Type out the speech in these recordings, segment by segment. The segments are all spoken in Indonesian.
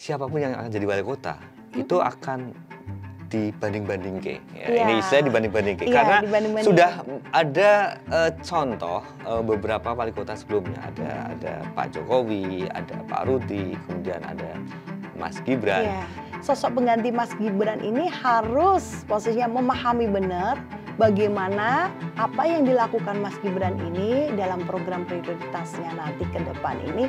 siapapun yang akan jadi wali kota itu akan dibanding-bandingke. Ya, Iya. Ini istilah dibanding-bandingke. Iya, Karena dibanding-banding. sudah ada contoh beberapa wali kota sebelumnya. Ada Pak Jokowi, ada Pak Rudi, kemudian ada Mas Gibran. Iya. Sosok pengganti Mas Gibran ini harus posisinya memahami benar bagaimana apa yang dilakukan Mas Gibran ini dalam program prioritasnya nanti ke depan ini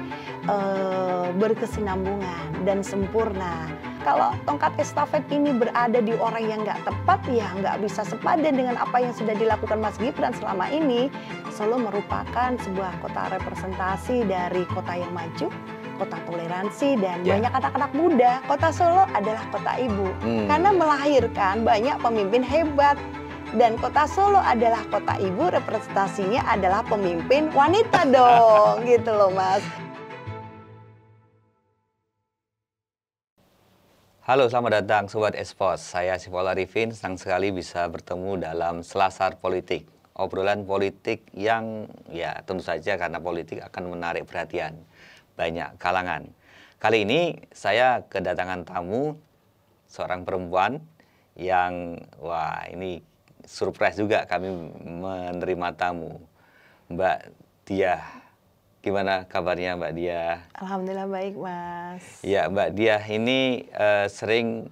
berkesinambungan dan sempurna. Kalau tongkat estafet ini berada di orang yang nggak tepat, ya nggak bisa sepadan dengan apa yang sudah dilakukan Mas Gibran selama ini. Solo merupakan sebuah kota representasi dari kota yang maju, kota toleransi, dan banyak anak-anak muda. Kota Solo adalah kota ibu, karena melahirkan banyak pemimpin hebat. Dan kota Solo adalah kota ibu, representasinya adalah pemimpin wanita dong, gitu loh Mas. Halo, selamat datang Sobat Espos. Saya Sifol Arifin, senang sekali bisa bertemu dalam Selasar Politik. Obrolan politik yang ya tentu saja karena politik akan menarik perhatian banyak kalangan. Kali ini saya kedatangan tamu, seorang perempuan yang wah ini surprise juga kami menerima tamu. Mbak Diah. Gimana kabarnya Mbak Diah? Alhamdulillah baik Mas. Ya Mbak Diah ini sering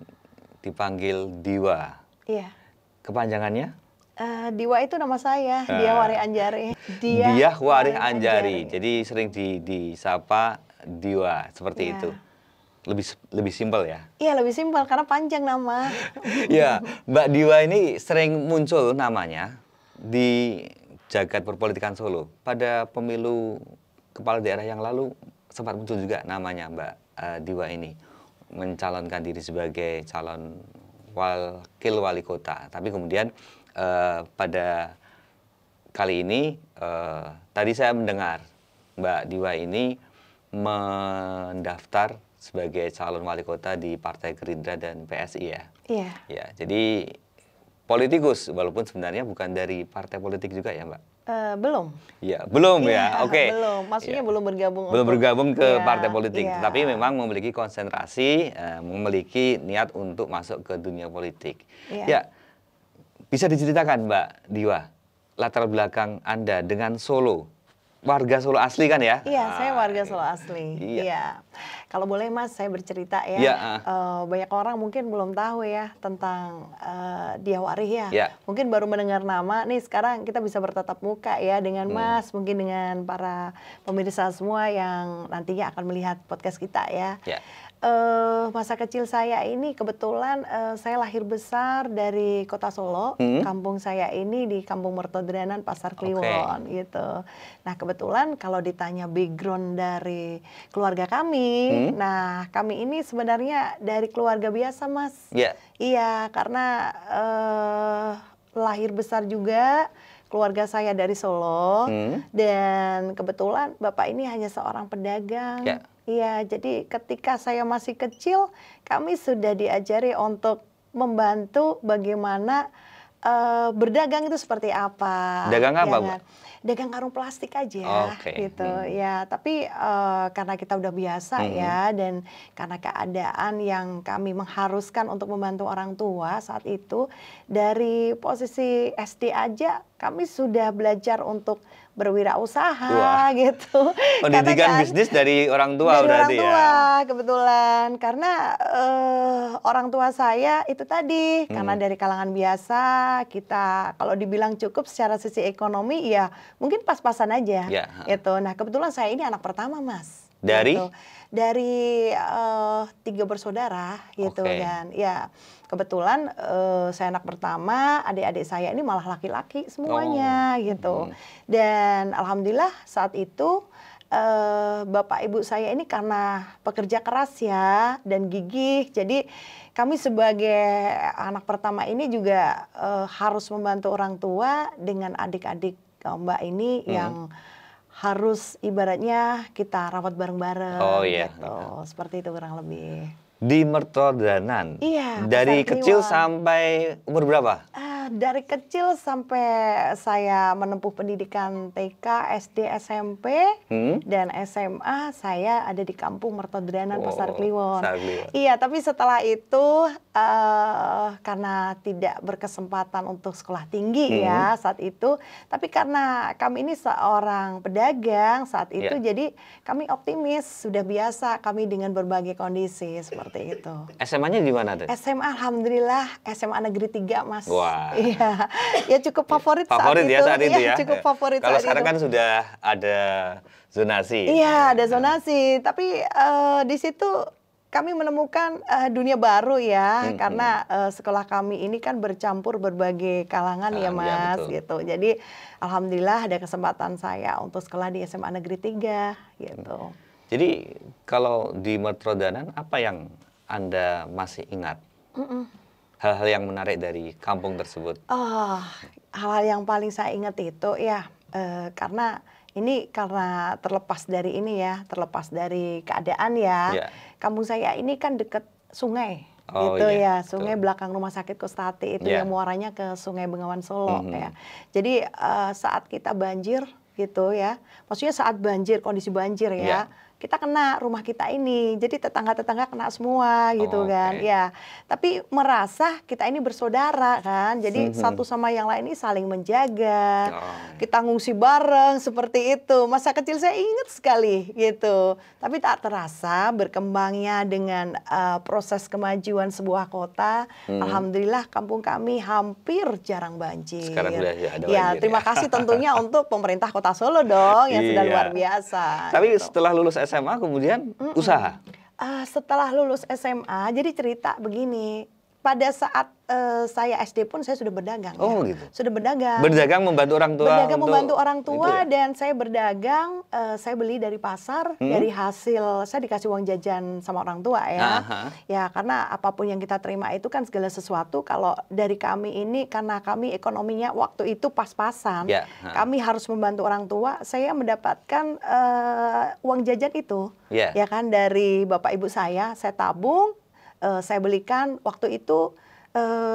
dipanggil Diwa. Iya. Kepanjangannya? Diwa itu nama saya, Diah Warih Anjari. Diah Warih Anjari. Jadi sering disapa Diwa seperti itu. Lebih simpel ya? Iya lebih simpel karena panjang nama. Ya Mbak Diwa ini sering muncul namanya di jagat perpolitikan Solo. Pada pemilu kepala daerah yang lalu sempat muncul juga namanya Mbak Diwa ini mencalonkan diri sebagai calon wakil wali kota. Tapi kemudian pada kali ini tadi saya mendengar Mbak Diwa ini mendaftar sebagai calon wali kota di Partai Gerindra dan PSI ya. Iya. Ya, jadi politikus walaupun sebenarnya bukan dari partai politik juga ya Mbak. Belum. Ya, belum ya. Oke. Belum. Maksudnya Ya. belum bergabung. Belum bergabung ke ya, partai politik, ya. tapi memang memiliki konsentrasi, memiliki niat untuk masuk ke dunia politik. Ya. Ya, bisa diceritakan Mbak Diwa, latar belakang Anda dengan Solo. Warga Solo asli kan ya? Iya, saya warga Solo asli. Iya. Iya. Kalau boleh Mas, saya bercerita ya. Iya, banyak orang mungkin belum tahu ya tentang Diah Warih ya. Iya. Mungkin baru mendengar nama. Nih sekarang kita bisa bertatap muka ya dengan Mas, mungkin dengan para pemirsa semua yang nantinya akan melihat podcast kita ya. Ya. Masa kecil saya ini kebetulan saya lahir besar dari kota Solo. Kampung saya ini di Kampung Mertodranan, Pasar Kliwon gitu. Nah kebetulan kalau ditanya background dari keluarga kami, nah kami ini sebenarnya dari keluarga biasa Mas. Ya. Iya karena lahir besar juga. Keluarga saya dari Solo dan kebetulan bapak ini hanya seorang pedagang. Ya. Iya, jadi ketika saya masih kecil, kami sudah diajari untuk membantu bagaimana berdagang itu seperti apa. Dagang apa, ya, Mbak? Dagang karung plastik aja, gitu. Ya, tapi karena kita udah biasa ya, dan karena keadaan yang kami mengharuskan untuk membantu orang tua saat itu, dari posisi SD aja kami sudah belajar untuk berwirausaha gitu. Pendidikan bisnis dari orang tua dari berarti orang tua, ya? Kebetulan. Karena orang tua saya itu tadi, karena dari kalangan biasa, kita kalau dibilang cukup secara sisi ekonomi, ya mungkin pas-pasan aja. Ya. Gitu. Nah kebetulan saya ini anak pertama Mas. Dari? Gitu. Dari 3 bersaudara gitu dan ya kebetulan saya anak pertama, adik-adik saya ini malah laki-laki semuanya gitu. Dan alhamdulillah saat itu bapak ibu saya ini karena pekerja keras ya dan gigih, jadi kami sebagai anak pertama ini juga harus membantu orang tua dengan adik-adik Mbak ini yang harus ibaratnya kita rawat bareng-bareng gitu. Seperti itu kurang lebih. Di Mertodranan? Iya. Dari kecil sampai umur berapa? Dari kecil sampai saya menempuh pendidikan TK, SD, SMP, dan SMA, saya ada di kampung Mertodranan, Pasar Kliwon. Iya, tapi setelah itu karena tidak berkesempatan untuk sekolah tinggi ya saat itu, tapi karena kami ini seorang pedagang saat itu, jadi kami optimis, sudah biasa kami dengan berbagai kondisi seperti itu. SMA-nya di mana tuh? SMA, alhamdulillah SMA Negeri 3, Mas. Wah. Iya, ya cukup favorit saat ya itu. saat itu ya. Cukup favorit Kalau saat sekarang itu. kan sudah ada zonasi. Iya, ada zonasi. Tapi di situ kami menemukan dunia baru ya, karena sekolah kami ini kan bercampur berbagai kalangan ya, Mas, gitu. Jadi alhamdulillah ada kesempatan saya untuk sekolah di SMA Negeri 3 gitu. Jadi kalau di Mertodranan apa yang Anda masih ingat? Hal-hal yang menarik dari kampung tersebut? Hal yang paling saya ingat itu ya, karena terlepas dari ini ya, terlepas dari keadaan ya, kampung saya ini kan dekat sungai, gitu ya, sungai belakang Rumah Sakit Kostati itu yang muaranya ke Sungai Bengawan Solo ya. Jadi saat kita banjir gitu ya, maksudnya saat banjir, kondisi banjir ya, kita kena rumah kita ini, jadi tetangga-tetangga kena semua gitu kan, ya. Tapi merasa kita ini bersaudara kan, jadi satu sama yang lain ini saling menjaga, kita ngungsi bareng seperti itu. Masa kecil saya ingat sekali gitu, tapi tak terasa berkembangnya dengan proses kemajuan sebuah kota. Alhamdulillah kampung kami hampir jarang banjir. Sekarang sudah ada ya, banjir, terima kasih tentunya untuk pemerintah Kota Solo dong yang sudah luar biasa. Tapi gitu. setelah lulus SMA kemudian usaha? Setelah lulus SMA, jadi cerita begini. Pada saat saya SD pun saya sudah berdagang. Gitu. Sudah berdagang. Berdagang membantu orang tua. Berdagang membantu orang tua ya? Dan saya berdagang. Saya beli dari pasar, dari hasil saya dikasih uang jajan sama orang tua ya. Ya karena apapun yang kita terima itu kan segala sesuatu. Kalau dari kami ini karena kami ekonominya waktu itu pas-pasan, kami harus membantu orang tua. Saya mendapatkan uang jajan itu, ya kan dari bapak ibu saya tabung. Saya belikan waktu itu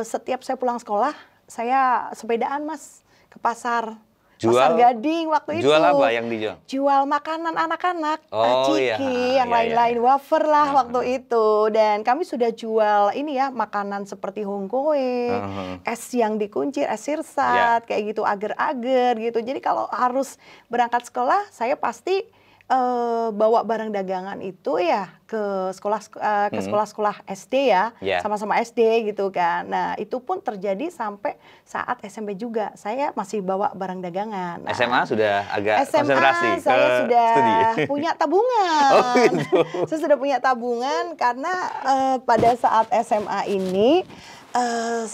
setiap saya pulang sekolah saya sepedaan Mas ke pasar. Pasar Gading waktu itu. Jual apa yang dijual? Jual makanan anak-anak, ciki, yang lain-lain, wafer lah waktu itu. Dan kami sudah jual ini ya, makanan seperti hongkoe, es yang dikuncir, es sirsat, kayak gitu, agar-agar gitu. Jadi kalau harus berangkat sekolah, saya pasti bawa barang dagangan itu ya ke sekolah-sekolah SD ya, sama-sama SD gitu kan. Nah itu pun terjadi sampai saat SMP juga, saya masih bawa barang dagangan. SMA sudah agak SMA, konsentrasi saya ke sudah studi. punya tabungan. Gitu. Saya sudah punya tabungan karena pada saat SMA ini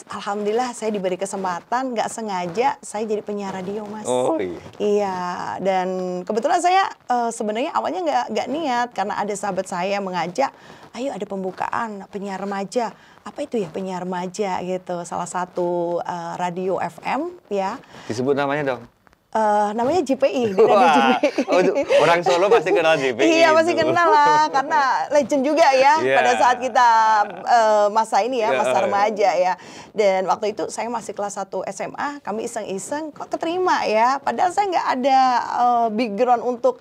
alhamdulillah saya diberi kesempatan, nggak sengaja saya jadi penyiar radio, Mas. Iya, dan kebetulan saya sebenarnya awalnya nggak niat karena ada sahabat saya yang mengajak, ayo ada pembukaan penyiar remaja. Apa itu ya penyiar remaja gitu, salah satu radio FM ya. Disebut namanya dong. Namanya JPI, radio JPI. Orang Solo pasti kenal JPI. Iya, pasti kenal lah, karena legend juga ya pada saat kita masa ini ya, masa remaja ya. Dan waktu itu saya masih kelas 1 SMA, kami iseng-iseng kok keterima ya. Padahal saya nggak ada background untuk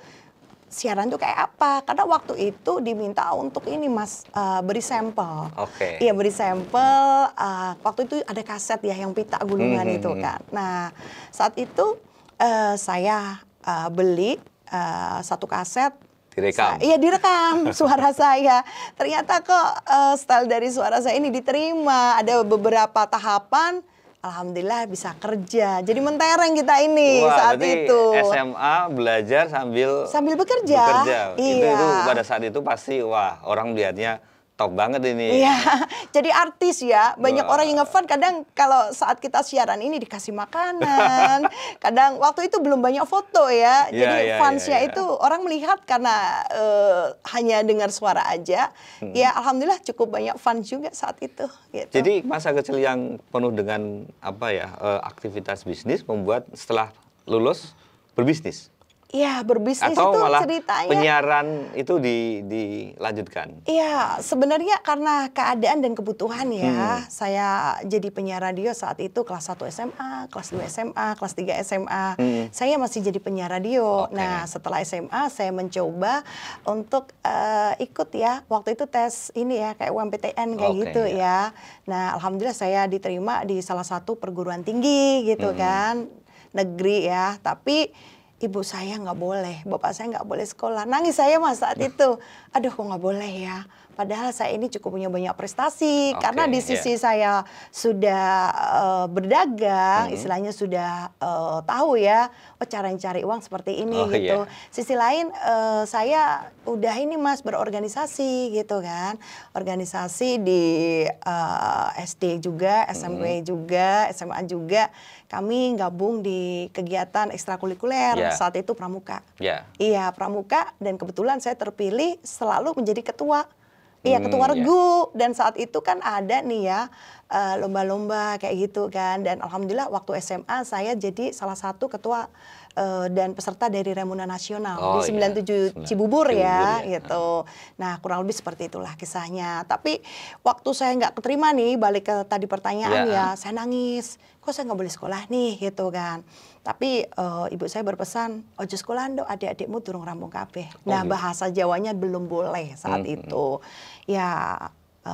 siaran itu kayak apa. Karena waktu itu diminta untuk ini Mas, beri sampel. Iya, beri sampel. Waktu itu ada kaset ya yang pita gunungan itu kan. Nah, saat itu saya beli satu kaset. Direkam? Iya direkam suara saya. Ternyata kok style dari suara saya ini diterima. Ada beberapa tahapan. Alhamdulillah bisa kerja. Jadi mentereng kita ini saat itu. SMA belajar sambil bekerja. Iya. Itu pada saat itu pasti wah orang melihatnya top banget ini. Iya, jadi artis ya. Banyak orang yang ngefan. Kadang kalau saat kita siaran ini dikasih makanan. Kadang waktu itu belum banyak foto ya. Jadi fansnya itu orang melihat karena hanya dengar suara aja. Ya alhamdulillah cukup banyak fans juga saat itu. Gitu. Jadi masa kecil yang penuh dengan apa ya aktivitas bisnis membuat setelah lulus berbisnis. Iya, berbisnis Atau itu malah ceritanya. penyiaran itu dilanjutkan? Iya, sebenarnya karena keadaan dan kebutuhan ya. Saya jadi penyiar radio saat itu kelas 1 SMA, kelas 2 SMA, kelas 3 SMA. Saya masih jadi penyiar radio. Oke. Nah, setelah SMA saya mencoba untuk ikut ya. Waktu itu tes ini ya, kayak UMPTN kayak Oke, gitu ya. ya. Nah, alhamdulillah saya diterima di salah satu perguruan tinggi gitu kan. Negeri ya. Tapi ibu saya nggak boleh, bapak saya nggak boleh sekolah. Nangis saya mas saat itu. Aduh kok nggak boleh ya. Padahal saya ini cukup punya banyak prestasi. Oke, Karena di sisi saya sudah berdagang, istilahnya sudah tahu ya, oh cara cari uang seperti ini gitu. Sisi lain saya udah ini mas berorganisasi gitu kan. Organisasi di SD juga, SMP juga, SMA juga. Kami gabung di kegiatan ekstrakurikuler saat itu pramuka. Iya pramuka dan kebetulan saya terpilih selalu menjadi ketua. Iya ketua regu dan saat itu kan ada nih ya lomba-lomba kayak gitu kan dan alhamdulillah waktu SMA saya jadi salah satu ketua dan peserta dari Remuna Nasional di 97 Cibubur ya gitu. Nah kurang lebih seperti itulah kisahnya. Tapi waktu saya nggak keterima nih balik ke tadi pertanyaan ya saya nangis. Kok saya nggak boleh sekolah nih gitu kan. Tapi ibu saya berpesan, ojo sekolah dong adik-adikmu durung rampung kabeh. Nah bahasa Jawanya belum boleh saat itu. Ya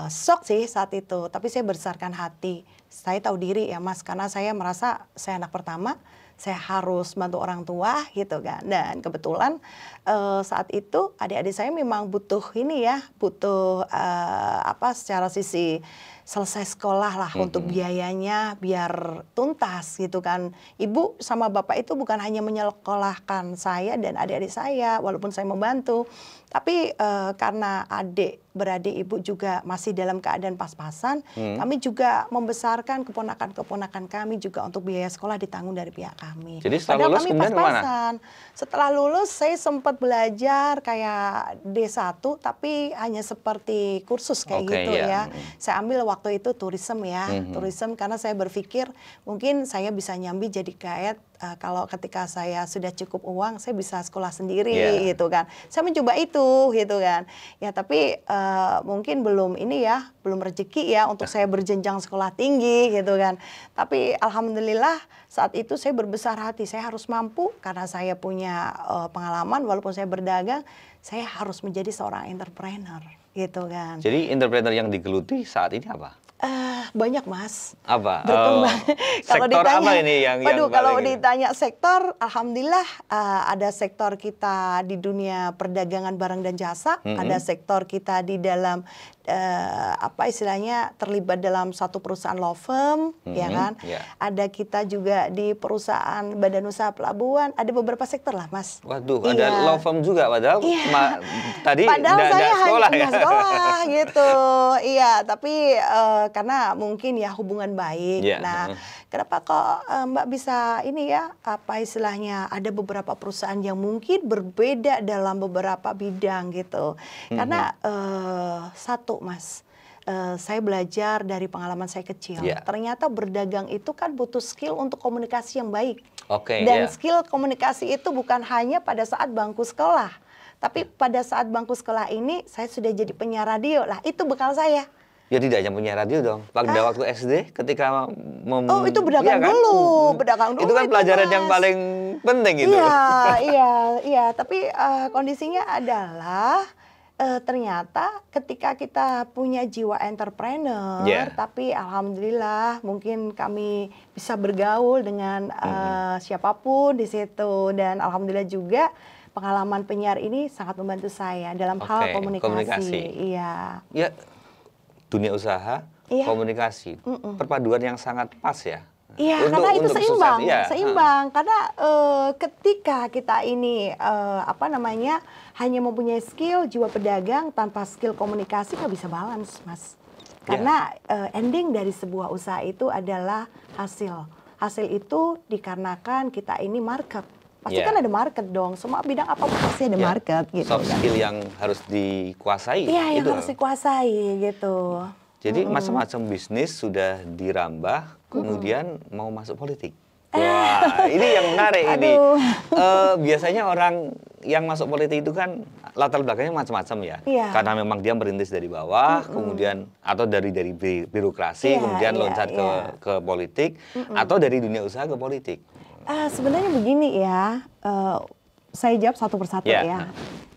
shock sih saat itu. Tapi saya besarkan hati. Saya tahu diri ya mas, karena saya merasa saya anak pertama. Saya harus bantu orang tua gitu kan. Dan kebetulan saat itu adik-adik saya memang butuh ini ya, butuh secara sisi selesai sekolah lah untuk biayanya biar tuntas gitu kan. Ibu sama bapak itu bukan hanya menyekolahkan saya dan adik-adik saya walaupun saya membantu. Tapi karena beradik ibu juga masih dalam keadaan pas-pasan, kami juga membesarkan keponakan-keponakan kami juga untuk biaya sekolah ditanggung dari pihak kami. Jadi setelah lulus kemudian kemana? Setelah lulus saya sempat belajar kayak D1 tapi hanya seperti kursus kayak gitu ya. Saya ambil waktu itu tourism ya, tourism karena saya berpikir mungkin saya bisa nyambi jadi guide. Kalau ketika saya sudah cukup uang, saya bisa sekolah sendiri gitu kan. Saya mencoba itu gitu kan. Ya tapi mungkin belum ini ya, belum rezeki ya untuk saya berjenjang sekolah tinggi gitu kan. Tapi alhamdulillah saat itu saya berbesar hati, saya harus mampu karena saya punya pengalaman walaupun saya berdagang, saya harus menjadi seorang entrepreneur gitu kan. Jadi entrepreneur yang digeluti saat ini apa? Banyak mas. Apa? Berkembang. Kalau sektor ditanya, apa ini yang kalau ditanya sektor, alhamdulillah ada sektor kita di dunia perdagangan barang dan jasa, ada sektor kita di dalam istilahnya terlibat dalam satu perusahaan law firm, ya kan? Ada kita juga di perusahaan badan usaha pelabuhan, ada beberapa sektor lah mas. Waduh, ada law firm juga padahal tadi saya sekolah hanya sekolah gitu. Iya, tapi karena mungkin ya hubungan baik. Nah, kenapa kok Mbak bisa ini ya, istilahnya ada beberapa perusahaan yang mungkin berbeda dalam beberapa bidang gitu. Karena satu mas, saya belajar dari pengalaman saya kecil. Ternyata berdagang itu kan butuh skill untuk komunikasi yang baik. Dan skill komunikasi itu bukan hanya pada saat bangku sekolah. Tapi pada saat bangku sekolah ini saya sudah jadi penyiar radio. Lah itu bekal saya. Ya tidak hanya punya radio dong. Pada waktu SD ketika itu berdagang dulu, berdagang dulu. Itu kan pelajaran yang paling penting itu. Iya. Tapi kondisinya adalah ternyata ketika kita punya jiwa entrepreneur, tapi alhamdulillah mungkin kami bisa bergaul dengan siapapun di situ dan alhamdulillah juga pengalaman penyiar ini sangat membantu saya dalam hal komunikasi. Iya. Ya. Dunia usaha, komunikasi, perpaduan yang sangat pas ya. Iya, karena itu seimbang. Karena ketika kita ini hanya mempunyai skill jiwa pedagang tanpa skill komunikasi nggak bisa balance, mas. Karena ending dari sebuah usaha itu adalah hasil. Hasil itu dikarenakan kita ini market. Pasti kan ada market dong. Semua bidang apapun pasti ada market gitu. Soft skill yang harus dikuasai. Iya, yang harus dikuasai gitu. Jadi macam-macam bisnis sudah dirambah, kemudian mau masuk politik. Wah, ini yang menarik ini. Aduh. Biasanya orang yang masuk politik itu kan latar belakangnya macam-macam ya. Iya. Karena memang dia merintis dari bawah, kemudian atau dari birokrasi, Iya, kemudian iya, loncat iya. ke politik, atau dari dunia usaha ke politik. Sebenarnya begini ya, saya jawab satu persatu Ya. ya.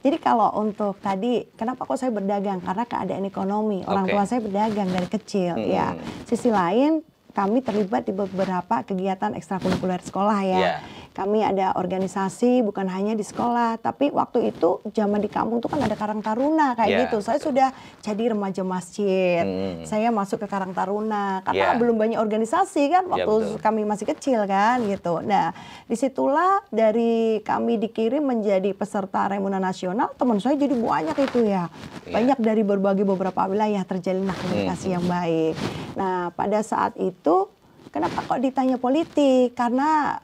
Jadi kalau untuk tadi, kenapa kok saya berdagang? Karena keadaan ekonomi. Orang Oke. tua saya berdagang dari kecil ya. Sisi lain, kami terlibat di beberapa kegiatan ekstrakurikuler sekolah ya. Ya. Kami ada organisasi bukan hanya di sekolah, tapi waktu itu zaman di kampung tuh kan ada Karang Taruna kayak Ya, gitu. Saya sudah jadi remaja masjid. Saya masuk ke Karang Taruna karena Ya. belum banyak organisasi kan Ya, waktu betul. kami masih kecil kan gitu. Nah, disitulah dari kami dikirim menjadi peserta Remuna Nasional, teman saya jadi banyak itu ya. Banyak dari berbagai beberapa wilayah terjalinlah komunikasi yang baik. Nah, pada saat itu kenapa kok ditanya politik? Karena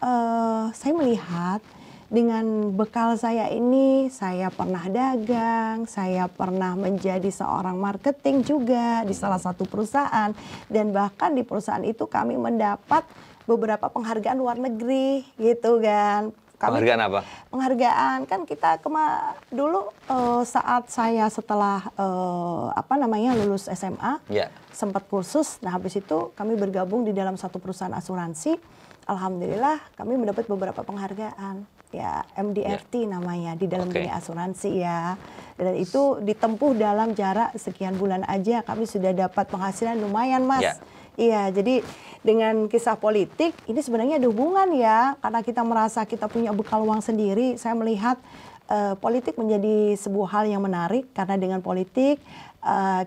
saya melihat dengan bekal saya ini, saya pernah dagang, saya pernah menjadi seorang marketing juga di salah satu perusahaan. Dan bahkan di perusahaan itu kami mendapat beberapa penghargaan luar negeri gitu kan. Penghargaan apa? Penghargaan kan kita dulu saat saya setelah lulus SMA, Ya. sempat kursus. Nah, habis itu kami bergabung di dalam satu perusahaan asuransi. Alhamdulillah kami mendapat beberapa penghargaan. Ya, MDRT namanya di dalam dunia asuransi ya. Dan itu ditempuh dalam jarak sekian bulan aja kami sudah dapat penghasilan lumayan, Mas. Ya. Iya, jadi dengan kisah politik ini sebenarnya ada hubungan ya, karena kita merasa kita punya bekal uang sendiri. Saya melihat politik menjadi sebuah hal yang menarik karena dengan politik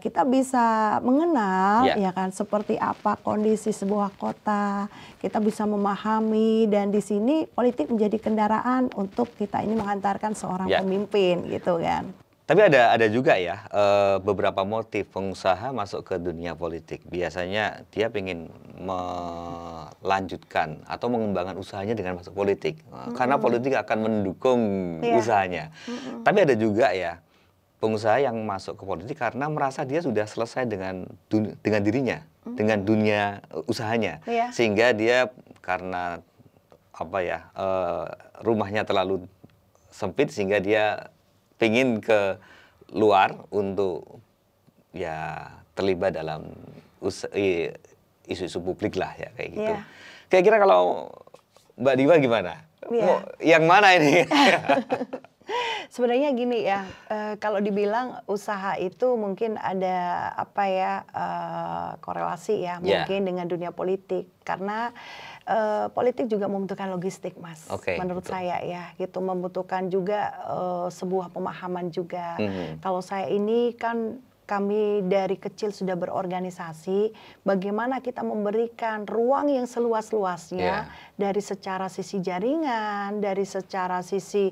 kita bisa mengenal ya kan seperti apa kondisi sebuah kota, kita bisa memahami dan di sini politik menjadi kendaraan untuk kita ini menghantarkan seorang pemimpin gitu kan. Tapi ada juga ya beberapa motif pengusaha masuk ke dunia politik. Biasanya dia ingin melanjutkan atau mengembangkan usahanya dengan masuk politik. Karena politik akan mendukung usahanya. Tapi ada juga ya pengusaha yang masuk ke politik karena merasa dia sudah selesai dengan dirinya, dengan dunia usahanya. Sehingga dia karena rumahnya terlalu sempit sehingga dia ingin ke luar untuk ya terlibat dalam isu-isu publik lah ya kayak gitu. Kira-kira kalau Mbak Diwa gimana? Yang mana ini? Sebenarnya gini ya, kalau dibilang usaha itu mungkin ada korelasi ya mungkin dengan dunia politik karena politik juga membutuhkan logistik, Mas. Menurut saya ya, gitu membutuhkan juga sebuah pemahaman juga. Kalau saya ini kan kami dari kecil sudah berorganisasi, bagaimana kita memberikan ruang yang seluas-luasnya dari secara sisi jaringan, dari secara sisi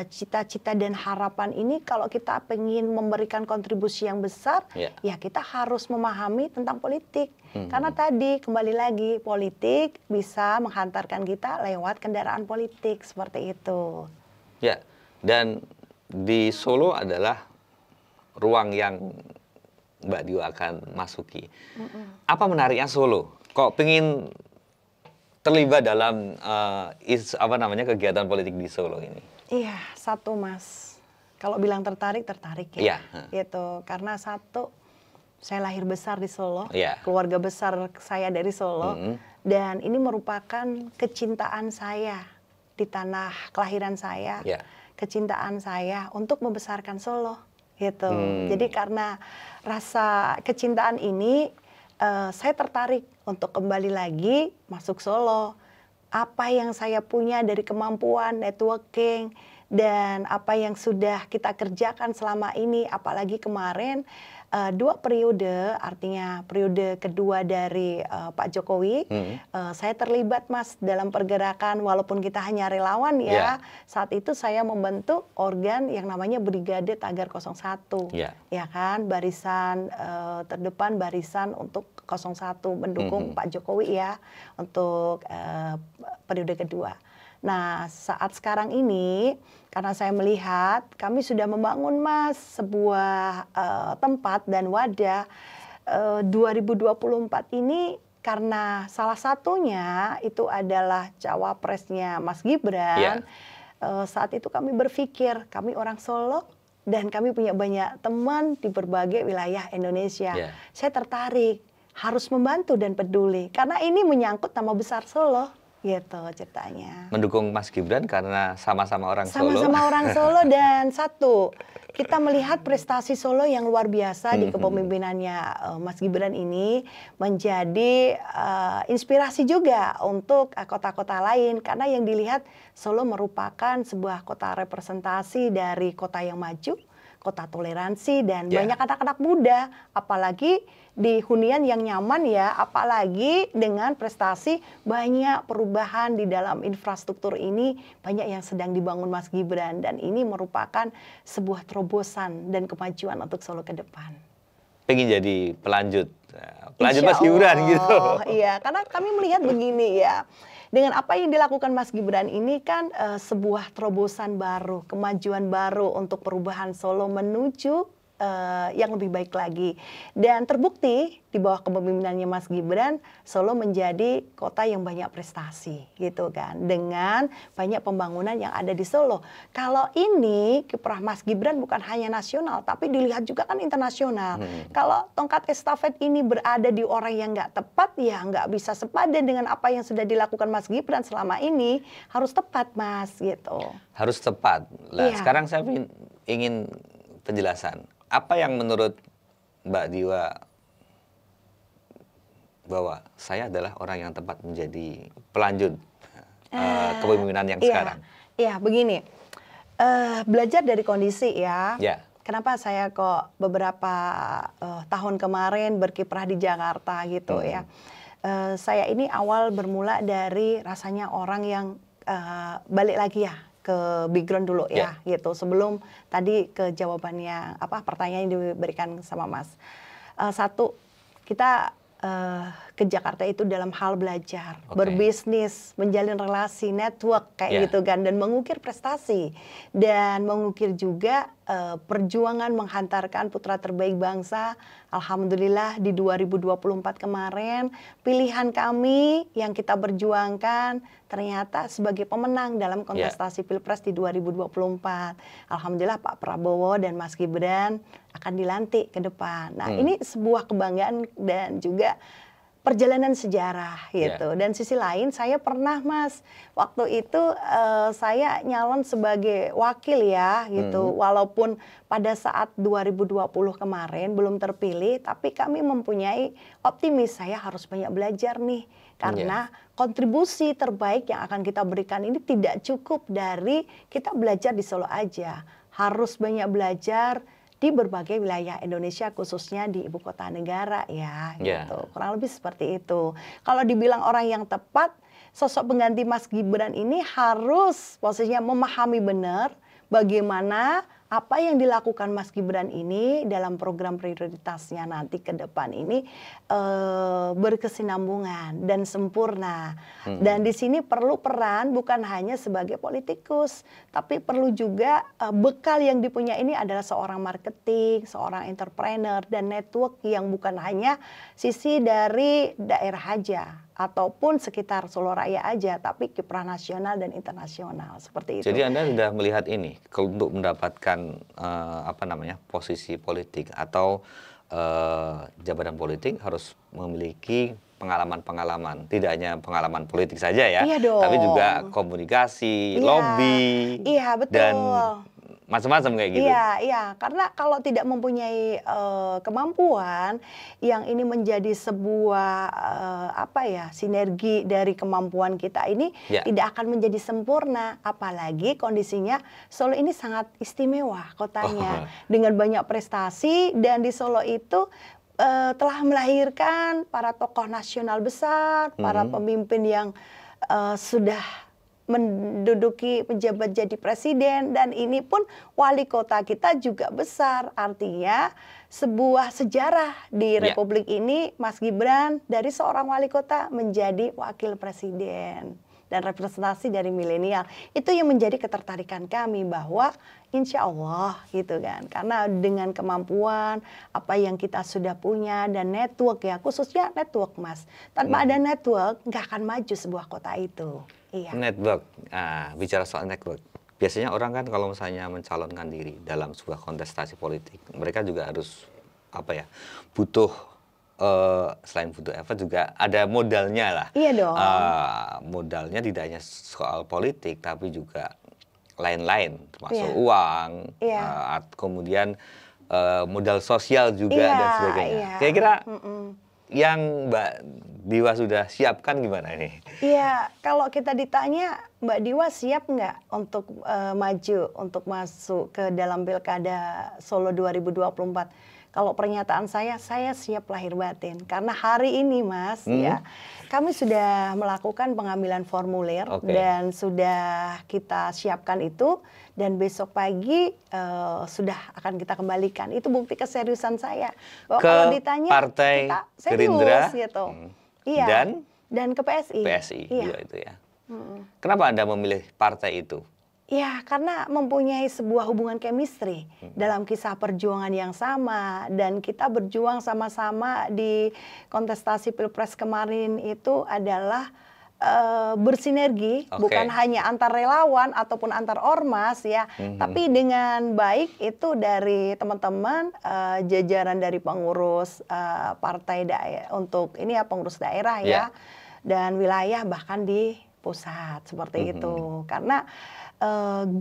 cita-cita dan harapan ini kalau kita ingin memberikan kontribusi yang besar, ya kita harus memahami tentang politik. Karena tadi kembali lagi politik bisa menghantarkan kita lewat kendaraan politik seperti itu. Ya, dan di Solo adalah ruang yang Mbak Diwa akan masuki. Apa menariknya Solo? Kok pengen terlibat dalam kegiatan politik di Solo ini? Iya, satu Mas. Kalau bilang tertarik ya. Gitu. Karena satu, saya lahir besar di Solo, keluarga besar saya dari Solo, dan ini merupakan kecintaan saya di tanah kelahiran saya, kecintaan saya untuk membesarkan Solo. Gitu. Jadi karena rasa kecintaan ini saya tertarik untuk kembali lagi masuk Solo. Apa yang saya punya dari kemampuan networking dan apa yang sudah kita kerjakan selama ini, apalagi kemarin 2 periode, artinya periode kedua dari Pak Jokowi, saya terlibat Mas dalam pergerakan walaupun kita hanya relawan ya. Saat itu saya membentuk organ yang namanya Brigade Tagar 01. Ya kan, barisan terdepan barisan untuk 01 mendukung Pak Jokowi ya untuk periode kedua. Nah, saat sekarang ini karena saya melihat kami sudah membangun Mas sebuah tempat dan wadah 2024 ini karena salah satunya itu adalah cawapresnya Mas Gibran. Saat itu kami berpikir, kami orang Solo dan kami punya banyak teman di berbagai wilayah Indonesia. Saya tertarik, harus membantu dan peduli karena ini menyangkut nama besar Solo, gitu ceritanya. Mendukung Mas Gibran karena sama-sama orang Solo. Sama-sama orang Solo dan satu, kita melihat prestasi Solo yang luar biasa di kepemimpinannya Mas Gibran ini menjadi inspirasi juga untuk kota-kota lain karena yang dilihat Solo merupakan sebuah kota representasi dari kota yang maju, kota toleransi dan banyak anak-anak muda, apalagi di hunian yang nyaman ya, apalagi dengan prestasi banyak perubahan di dalam infrastruktur ini, banyak yang sedang dibangun Mas Gibran dan ini merupakan sebuah terobosan dan kemajuan untuk Solo ke depan. Pengen jadi pelanjut Mas Gibran gitu. Iya, karena kami melihat begini ya. Dengan apa yang dilakukan Mas Gibran ini kan sebuah terobosan baru, kemajuan baru untuk perubahan Solo menuju yang lebih baik lagi. Dan terbukti di bawah kepemimpinannya Mas Gibran, Solo menjadi kota yang banyak prestasi gitu kan. Dengan banyak pembangunan yang ada di Solo. Kalau ini kiprah Mas Gibran bukan hanya nasional, tapi dilihat juga kan internasional. Kalau tongkat estafet ini berada di orang yang nggak tepat, ya nggak bisa sepadan dengan apa yang sudah dilakukan Mas Gibran selama ini. Harus tepat Mas gitu. Harus tepat. Lah sekarang saya ingin penjelasan. Apa yang menurut Mbak Diwa bahwa saya adalah orang yang tepat menjadi pelanjut kepemimpinan yang sekarang? Iya, begini. Belajar dari kondisi ya. Kenapa saya kok beberapa tahun kemarin berkiprah di Jakarta gitu ya. Saya ini awal bermula dari rasanya orang yang balik lagi ya ke background dulu ya gitu sebelum tadi ke jawabannya pertanyaan yang diberikan sama Mas. Satu, kita ke Jakarta itu dalam hal belajar, berbisnis, menjalin relasi, network kayak gitu kan, dan mengukir prestasi dan mengukir juga perjuangan menghantarkan putra terbaik bangsa. Alhamdulillah di 2024 kemarin pilihan kami yang kita berjuangkan ternyata sebagai pemenang dalam kontestasi Pilpres di 2024. Alhamdulillah Pak Prabowo dan Mas Gibran akan dilantik ke depan. Nah ini sebuah kebanggaan dan juga perjalanan sejarah gitu. Dan sisi lain saya pernah Mas, waktu itu saya nyalon sebagai wakil ya gitu. Walaupun pada saat 2020 kemarin belum terpilih, tapi kami mempunyai optimis saya harus banyak belajar nih. Karena kontribusi terbaik yang akan kita berikan ini tidak cukup dari kita belajar di Solo aja. Harus banyak belajar di berbagai wilayah Indonesia, khususnya di ibu kota negara ya, gitu. Kurang lebih seperti itu. Kalau dibilang orang yang tepat, sosok pengganti Mas Gibran ini harus posisinya memahami benar bagaimana apa yang dilakukan Mas Gibran ini dalam program prioritasnya nanti ke depan ini berkesinambungan dan sempurna. Dan di sini perlu peran bukan hanya sebagai politikus, tapi perlu juga bekal yang dipunya ini adalah seorang marketing, seorang entrepreneur dan network yang bukan hanya sisi dari daerah aja ataupun sekitar Solo Raya aja, tapi kiprah nasional dan internasional seperti itu. Jadi Anda sudah melihat ini untuk mendapatkan posisi politik atau jabatan politik harus memiliki pengalaman-pengalaman, tidak hanya pengalaman politik saja ya, tapi juga komunikasi, lobby, dan macam-macam kayak gitu. Iya, karena kalau tidak mempunyai kemampuan yang ini menjadi sebuah sinergi dari kemampuan kita ini tidak akan menjadi sempurna. Apalagi kondisinya Solo ini sangat istimewa kotanya dengan banyak prestasi, dan di Solo itu telah melahirkan para tokoh nasional besar, para pemimpin yang sudah menduduki penjabat jadi presiden, dan ini pun wali kota kita juga besar. Artinya sebuah sejarah di Republik ini Mas Gibran dari seorang wali kota menjadi wakil presiden dan representasi dari milenial. Itu yang menjadi ketertarikan kami bahwa insya Allah gitu kan. Karena dengan kemampuan apa yang kita sudah punya dan network ya, khususnya network Mas. Tanpa ada network nggak akan maju sebuah kota itu. Iya. Network. Bicara soal network. Biasanya orang kan kalau misalnya mencalonkan diri dalam sebuah kontestasi politik, mereka juga harus butuh selain butuh effort juga ada modalnya lah. Iya dong. Modalnya tidak hanya soal politik tapi juga lain-lain, termasuk uang, kemudian modal sosial juga dan sebagainya. Kira-kira yang Mbak Diwa sudah siapkan gimana nih? Iya, kalau kita ditanya Mbak Diwa siap nggak untuk maju, untuk masuk ke dalam Pilkada Solo 2024? Kalau pernyataan saya siap lahir batin. Karena hari ini Mas, ya, kami sudah melakukan pengambilan formulir dan sudah kita siapkan itu. Dan besok pagi sudah akan kita kembalikan. Itu bukti keseriusan saya. Bahwa kalau ditanya Partai kita serius Gerindra gitu. Iya. Dan ke PSI. PSI juga itu ya. Kenapa Anda memilih partai itu? Ya, karena mempunyai sebuah hubungan chemistry dalam kisah perjuangan yang sama. Dan kita berjuang sama-sama di kontestasi Pilpres kemarin itu adalah bersinergi, bukan hanya antar relawan ataupun antar ormas ya, tapi dengan baik itu dari teman-teman jajaran dari pengurus partai untuk ini ya pengurus daerah ya, dan wilayah bahkan di pusat seperti itu. Karena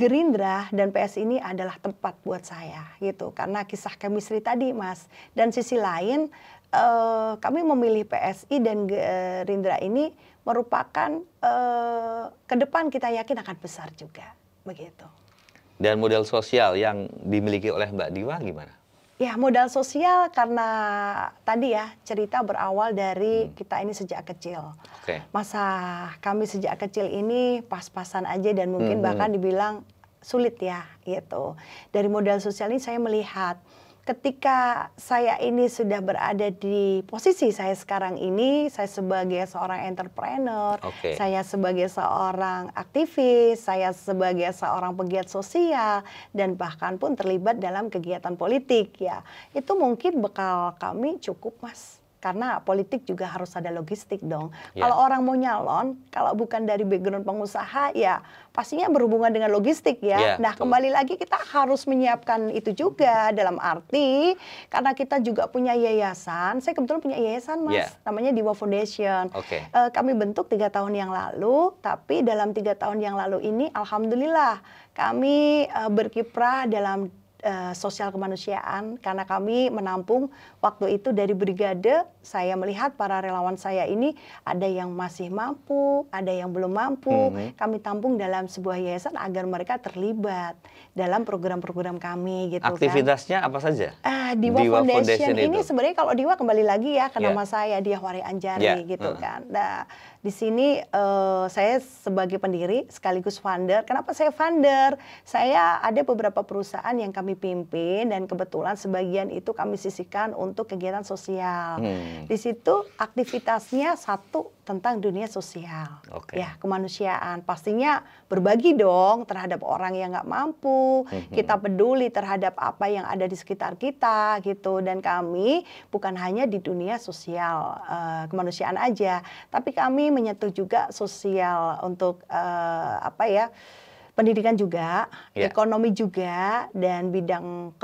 Gerindra dan PSI ini adalah tempat buat saya gitu, karena kisah chemistry tadi Mas. Dan sisi lain kami memilih PSI dan Gerindra ini merupakan ke depan kita yakin akan besar juga, begitu. Dan modal sosial yang dimiliki oleh Mbak Diwa gimana? Ya, modal sosial karena tadi ya cerita berawal dari kita ini sejak kecil. Masa kami sejak kecil ini pas-pasan aja dan mungkin bahkan dibilang sulit ya gitu. Dari modal sosial ini saya melihat ketika saya ini sudah berada di posisi saya sekarang ini, saya sebagai seorang entrepreneur, saya sebagai seorang aktivis, saya sebagai seorang pegiat sosial, dan bahkan pun terlibat dalam kegiatan politik ya. Itu mungkin bekal kami cukup Mas. Karena politik juga harus ada logistik dong. Kalau orang mau nyalon, kalau bukan dari background pengusaha, ya pastinya berhubungan dengan logistik ya. Nah kembali lagi kita harus menyiapkan itu juga dalam arti karena kita juga punya yayasan. Saya kebetulan punya yayasan Mas, namanya Diwa Foundation. Kami bentuk 3 tahun yang lalu, tapi dalam 3 tahun yang lalu ini, alhamdulillah kami berkiprah dalam sosial kemanusiaan karena kami menampung waktu itu dari brigade. Saya melihat para relawan saya ini ada yang masih mampu, ada yang belum mampu. Kami tampung dalam sebuah yayasan agar mereka terlibat dalam program-program kami gitu. Aktivitasnya apa saja? Diwa Foundation ini sebenarnya kalau Diwa kembali lagi ya ke nama saya Diah Wari Anjari gitu kan. Nah di sini saya sebagai pendiri sekaligus founder. Kenapa saya founder? Saya ada beberapa perusahaan yang kami pimpin dan kebetulan sebagian itu kami sisihkan untuk kegiatan sosial. Di situ aktivitasnya satu tentang dunia sosial, ya kemanusiaan. Pastinya berbagi dong terhadap orang yang nggak mampu. Kita peduli terhadap apa yang ada di sekitar kita gitu. Dan kami bukan hanya di dunia sosial kemanusiaan aja, tapi kami menyentuh juga sosial untuk pendidikan juga, ekonomi juga, dan bidang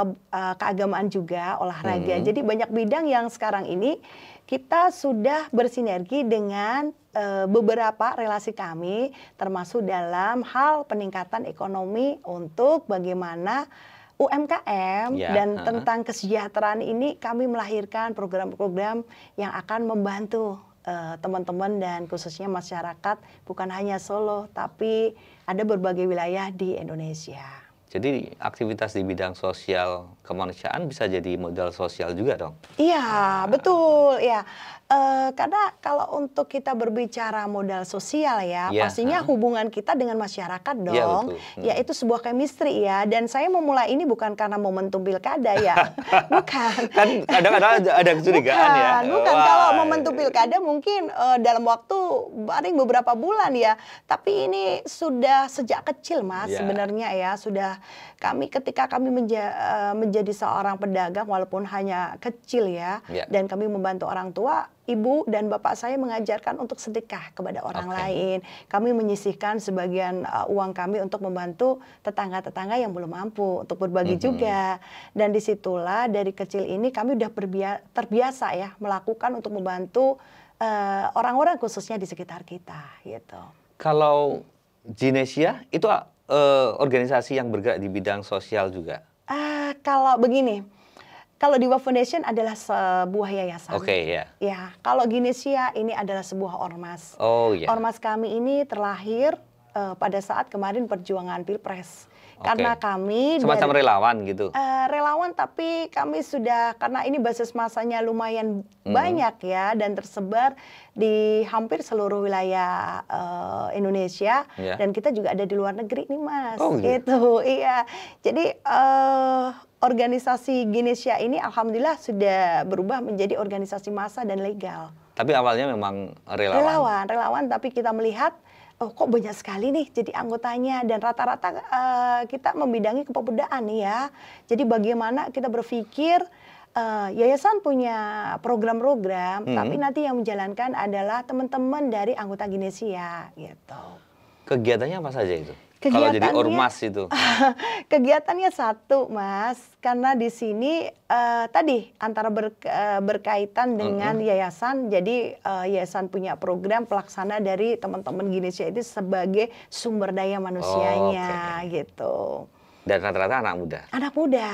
keagamaan juga, olahraga. Jadi banyak bidang yang sekarang ini kita sudah bersinergi dengan beberapa relasi kami, termasuk dalam hal peningkatan ekonomi untuk bagaimana UMKM dan tentang kesejahteraan ini kami melahirkan program-program yang akan membantu teman-teman dan khususnya masyarakat bukan hanya Solo tapi ada berbagai wilayah di Indonesia. Jadi aktivitas di bidang sosial kemanusiaan bisa jadi modal sosial juga dong? Iya betul ya. Karena kalau untuk kita berbicara modal sosial ya, pastinya hubungan kita dengan masyarakat dong. Ya itu sebuah chemistry ya. Dan saya memulai ini bukan karena momentum pilkada ya, bukan. Kan kadang-kadang ada kecurigaan ya. Bukan. Kalau momentum pilkada mungkin dalam waktu paling beberapa bulan ya. Tapi ini sudah sejak kecil Mas sebenarnya ya. Sudah ketika kami menjadi seorang pedagang walaupun hanya kecil ya. Dan kami membantu orang tua, ibu dan bapak saya mengajarkan untuk sedekah kepada orang lain. Kami menyisihkan sebagian uang kami untuk membantu tetangga-tetangga yang belum mampu, untuk berbagi juga. Dan disitulah dari kecil ini kami udah terbiasa ya melakukan untuk membantu orang-orang khususnya di sekitar kita gitu. Kalau Ginesia itu organisasi yang bergerak di bidang sosial juga? Kalau begini, kalau Diwa Foundation adalah sebuah yayasan. Ya, kalau Ginesia ini adalah sebuah ormas. Ormas kami ini terlahir pada saat kemarin perjuangan Pilpres. Karena kami semacam relawan gitu. Relawan, tapi kami sudah, karena ini basis masanya lumayan banyak ya dan tersebar di hampir seluruh wilayah Indonesia dan kita juga ada di luar negeri nih Mas. Gitu. Iya. Jadi organisasi Ginesia ini alhamdulillah sudah berubah menjadi organisasi massa dan legal. Tapi awalnya memang relawan. Relawan, tapi kita melihat kok banyak sekali nih jadi anggotanya dan rata-rata kita membidangi kepemudaan nih ya. Jadi bagaimana kita berpikir yayasan punya program-program, tapi nanti yang menjalankan adalah teman-teman dari anggota Ginesia gitu. Kegiatannya apa saja itu? Kalau jadi ormas itu? Kegiatannya satu Mas, karena di sini tadi antara berkaitan dengan yayasan, jadi yayasan punya program pelaksana dari teman-teman Ginesia itu sebagai sumber daya manusianya gitu. Dan rata-rata anak muda? Anak muda,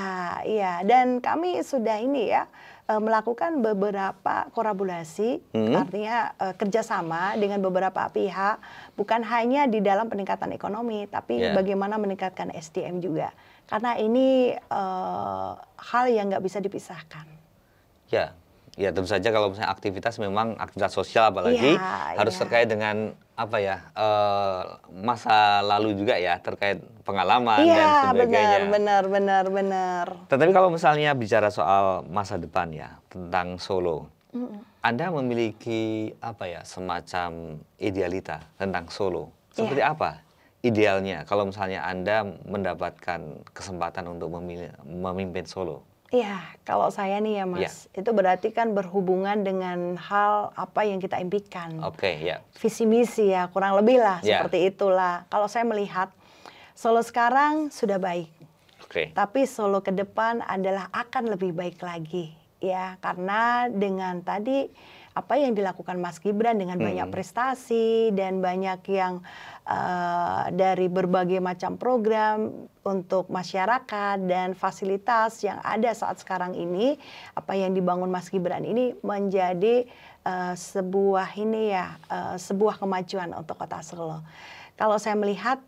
iya. Dan kami sudah ini ya, melakukan beberapa kolaborasi, artinya kerjasama dengan beberapa pihak, bukan hanya di dalam peningkatan ekonomi, tapi bagaimana meningkatkan SDM juga. Karena ini hal yang nggak bisa dipisahkan. Ya tentu saja kalau misalnya aktivitas memang aktivitas sosial apalagi harus terkait dengan apa ya masa lalu juga ya, terkait pengalaman dan sebagainya. Benar. Tetapi kalau misalnya bicara soal masa depan ya tentang Solo, Anda memiliki apa ya semacam idealita tentang Solo. Seperti apa idealnya kalau misalnya Anda mendapatkan kesempatan untuk memimpin Solo? Iya, kalau saya nih ya Mas, itu berarti kan berhubungan dengan hal apa yang kita impikan. Visi misi ya, kurang lebih lah seperti itulah. Kalau saya melihat Solo sekarang sudah baik, tapi Solo ke depan adalah akan lebih baik lagi ya, karena dengan tadi apa yang dilakukan Mas Gibran dengan banyak prestasi dan banyak yang dari berbagai macam program untuk masyarakat dan fasilitas yang ada saat sekarang ini, apa yang dibangun Mas Gibran ini menjadi sebuah sebuah kemajuan untuk Kota Solo. Kalau saya melihat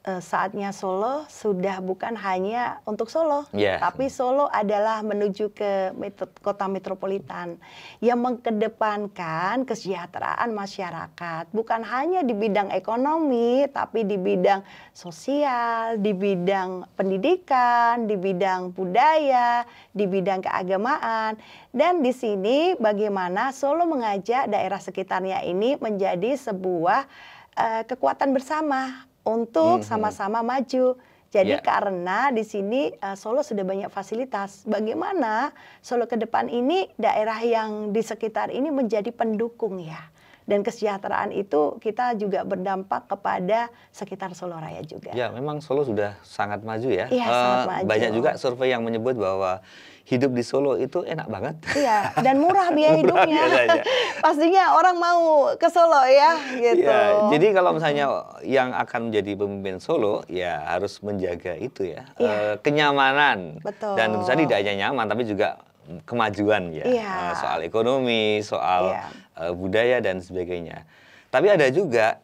saatnya Solo sudah bukan hanya untuk Solo, tapi Solo adalah menuju ke kota metropolitan yang mengedepankan kesejahteraan masyarakat, bukan hanya di bidang ekonomi, tapi di bidang sosial, di bidang pendidikan, di bidang budaya, di bidang keagamaan. Dan di sini bagaimana Solo mengajak daerah sekitarnya ini menjadi sebuah kekuatan bersama untuk sama-sama maju. Jadi karena di sini Solo sudah banyak fasilitas. Bagaimana Solo ke depan ini daerah yang di sekitar ini menjadi pendukung ya. Dan kesejahteraan itu kita juga berdampak kepada sekitar Solo Raya juga. Ya, memang Solo sudah sangat maju ya. Sangat maju. Banyak juga survei yang menyebut bahwa hidup di Solo itu enak banget. Iya, dan murah biaya hidupnya. Pastinya orang mau ke Solo ya, gitu. Ya, jadi kalau misalnya yang akan menjadi pemimpin Solo, ya harus menjaga itu ya, kenyamanan. Betul. Dan tentu saja tidak hanya nyaman, tapi juga kemajuan ya, soal ekonomi, soal budaya dan sebagainya. Tapi ada juga